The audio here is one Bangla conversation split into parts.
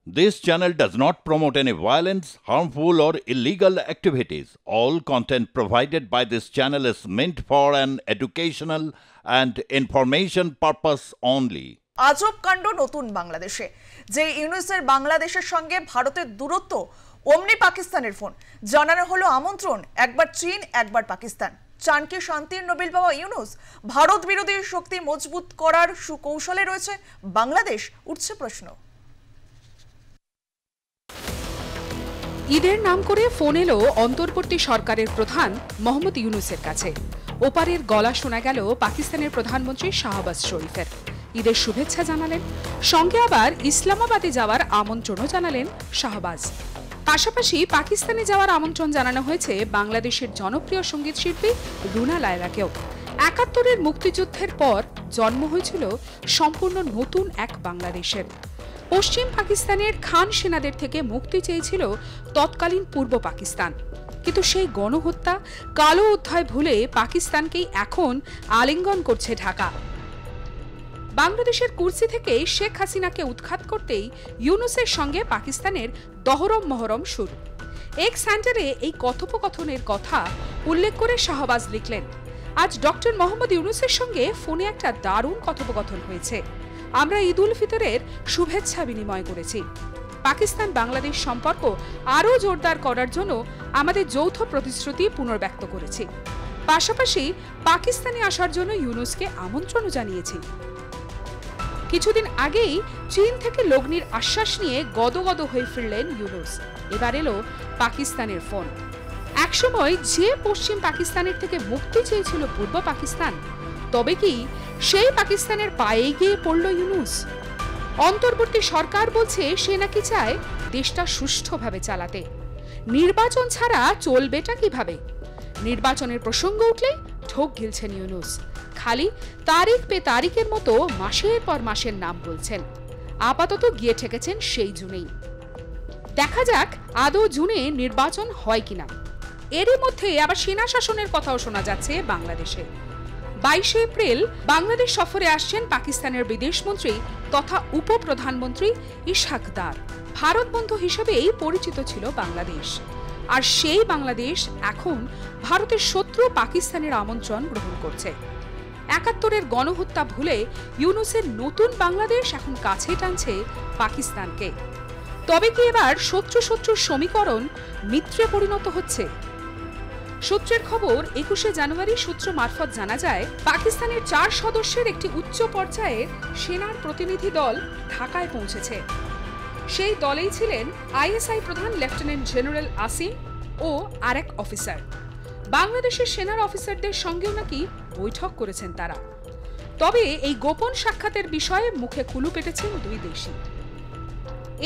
This channel does not promote any violence, harmful, or illegal activities. All content provided by this channel is meant for an educational and information purpose only. আজব কাণ্ড নতুন বাংলাদেশে, যে ইউনুসের বাংলাদেশের সঙ্গে ভারতের দূরত্ব অমনি পাকিস্তানের ফোন জানানো হলো আমন্ত্রণ, একবার চীন একবার পাকিস্তান। চান কি শান্তির নোবেল পাওয়া ইউনুস? ভারত বিরোধী শক্তি মজবুত করার সুকৌশলে রয়েছে বাংলাদেশ, উঠছে প্রশ্ন। ঈদের নাম করে ফোন এলো অন্তর্বর্তী সরকারের প্রধান মোহাম্মদ ইউনুসের কাছে। ওপারের গলা শোনা গেল পাকিস্তানের প্রধানমন্ত্রী শাহবাজ শরীফের। ঈদের শুভেচ্ছা জানালেন, সঙ্গে আবার ইসলামাবাদে যাওয়ার আমন্ত্রণও জানালেন শাহবাজ। পাশাপাশি পাকিস্তানে যাওয়ার আমন্ত্রণ জানানো হয়েছে বাংলাদেশের জনপ্রিয় সঙ্গীত শিল্পী রুনা লায়লাকেও। ৭১-এর মুক্তিযুদ্ধের পর জন্ম হয়েছিল সম্পূর্ণ নতুন এক বাংলাদেশের। পশ্চিম পাকিস্তানের খান সেনাদের থেকে মুক্তি চেয়েছিল তৎকালীন পূর্ব পাকিস্তান, কিন্তু সেই গণহত্যা, কালো অধ্যায় ভুলে পাকিস্তানকেই এখন আলিঙ্গন করছে ঢাকা। বাংলাদেশের কুর্সি থেকে শেখ হাসিনাকে উৎখাত করতেই ইউনুসের সঙ্গে পাকিস্তানের দহরম মহরম শুরু। এক্স হ্যান্ডেলে এই কথোপকথনের কথা উল্লেখ করে শাহবাজ লিখলেন, আজ ডক্টর মোহাম্মদ ইউনুসের সঙ্গে ফোনে একটা দারুণ কথোপকথন হয়েছে। আমরা ঈদ উল ফিতরের শুভেচ্ছা বিনিময় করেছি। পাকিস্তান বাংলাদেশ সম্পর্ক আরও জোরদার করার জন্য আমাদের যৌথ প্রতিশ্রুতি পুনর্ব্যক্ত করেছি। পাশাপাশি পাকিস্তানে আসার জন্য ইউনুসকে আমন্ত্রণও জানিয়েছি। কিছুদিন আগেই চীন থেকে লগ্নির আশ্বাস নিয়ে গদগদ হয়ে ফিরলেন ইউনুস। এবার এলো পাকিস্তানের ফোন। একসময় যে পশ্চিম পাকিস্তানের থেকে মুক্তি চেয়েছিল পূর্ব পাকিস্তান, তবে কি সেই পাকিস্তানের পায়ে গিয়ে পড়ল ইউনুস? অন্তর্বর্তী সরকার বলছে সে নাকি চায় দেশটা সুষ্ঠুভাবে চালাতে। নির্বাচন ছাড়া চলবেটা কিভাবে? নির্বাচনের প্রসঙ্গ উঠলে ঢোক গিলছেন ইউনুস। খালি তারিখ পে তারিখের মতো মাসের পর মাসের নাম বলছেন। আপাতত গিয়ে ঠেকেছেন সেই জুনেই। দেখা যাক আদৌ জুনে নির্বাচন হয় কিনা। এরই মধ্যে আবার সেনা শাসনের কথাও শোনা যাচ্ছে বাংলাদেশে। ২২ এপ্রিল বাংলাদেশ সফরে আসছেন পাকিস্তানের বিদেশমন্ত্রী তথা উপপ্রধানমন্ত্রী ইশাক দার। ভারত বন্ধু হিসেবেই পরিচিত ছিল বাংলাদেশ, আর সেই বাংলাদেশ এখন ভারতের শত্রু পাকিস্তানের আমন্ত্রণ গ্রহণ করছে। ৭১-এর গণহত্যা ভুলে ইউনুসের নতুন বাংলাদেশ এখন কাছে টানছে পাকিস্তানকে। তবে কি এবার শত্রু শত্রুর সমীকরণ মিত্রে পরিণত হচ্ছে? সূত্রের খবর, ২১শে জানুয়ারি সূত্র মারফত জানা যায়, পাকিস্তানের ৪ সদস্যের একটি উচ্চ পর্যায়ের সেনার প্রতিনিধি দল ঢাকায় পৌঁছেছে। সেই দলেই ছিলেন আইএসআই প্রধান লেফটেন্যান্ট জেনারেল আসিম ও আরেক অফিসার। বাংলাদেশের সেনার অফিসারদের সঙ্গেও নাকি বৈঠক করেছেন তারা। তবে এই গোপন সাক্ষাতের বিষয়ে মুখে কুলু পেটেছেন দুই দেশই।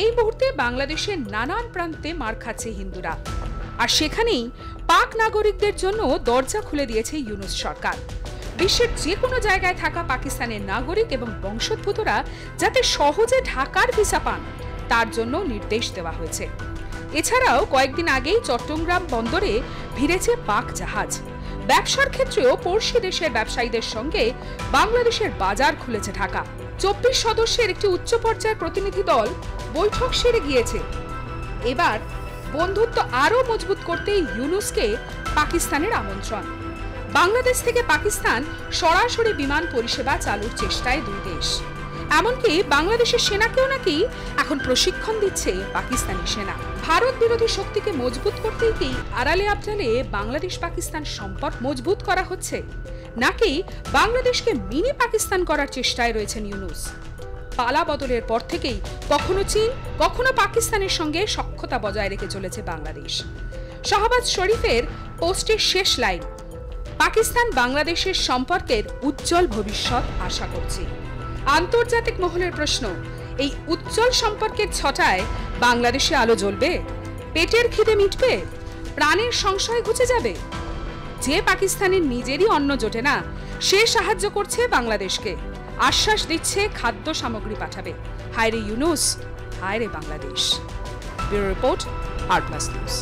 এই মুহূর্তে বাংলাদেশের নানান প্রান্তে মার খাচ্ছে হিন্দুরা, আর সেখানেই পাক নাগরিকদের জন্য দরজা খুলে দিয়েছে ইউনুস সরকার। বিশ্বের যে কোনো জায়গায় থাকা পাকিস্তানের নাগরিক এবং বংশোদ্ভূতরা যাতে সহজে ঢাকার ভিসা পান, তার জন্য নির্দেশ দেওয়া হয়েছে। এছাড়াও কয়েকদিন আগেই চট্টগ্রাম বন্দরে ভিড়েছে পাক জাহাজ। ব্যবসার ক্ষেত্রেও পড়শি দেশের ব্যবসায়ীদের সঙ্গে বাংলাদেশের বাজার খুলেছে ঢাকা। ২৪ সদস্যের একটি উচ্চ পর্যায়ের প্রতিনিধি দল বৈঠক সেরে গিয়েছে। এবার বন্ধুত্ব আরও মজবুত করতে ইউনুসকে পাকিস্তানের আমন্ত্রণ। বাংলাদেশ থেকে পাকিস্তান সরাসরি বিমান পরিষেবা চালুর চেষ্টায় দুই দেশ। এমনকি বাংলাদেশের সেনাকেও নাকি এখন প্রশিক্ষণ দিচ্ছে পাকিস্তানি সেনা। ভারত বিরোধী শক্তিকে মজবুত করতেই কি আড়ালে আবডালে বাংলাদেশ পাকিস্তান সম্পর্ক মজবুত করা হচ্ছে, নাকি বাংলাদেশকে মিনি পাকিস্তান করার চেষ্টায় রয়েছেন ইউনুস? পালা বদলের পর থেকেই কখনো চীন কখনো পাকিস্তানের সঙ্গে সখ্যতা বজায় রেখে চলেছে বাংলাদেশ। শাহবাজ শরীফের পোস্টের শেষ লাইন, পাকিস্তান বাংলাদেশের সম্পর্কের উজ্জ্বল ভবিষ্যৎ আশা করছি। আন্তর্জাতিক মহলের প্রশ্ন, এই উজ্জ্বল সম্পর্কের ছটায় বাংলাদেশে আলো জ্বলবে? পেটের খিদে মিটবে? প্রাণের সংশয় ঘুচে যাবে? যে পাকিস্তানের নিজেরই অন্ন জোটে না, সে সাহায্য করছে বাংলাদেশকে, আশ্বাস দিচ্ছে খাদ্য সামগ্রী পাঠাবে। হায় রে ইউনুস, হায় রে বাংলাদেশ। ব্যুরো রিপোর্ট, আর প্লাস নিউজ।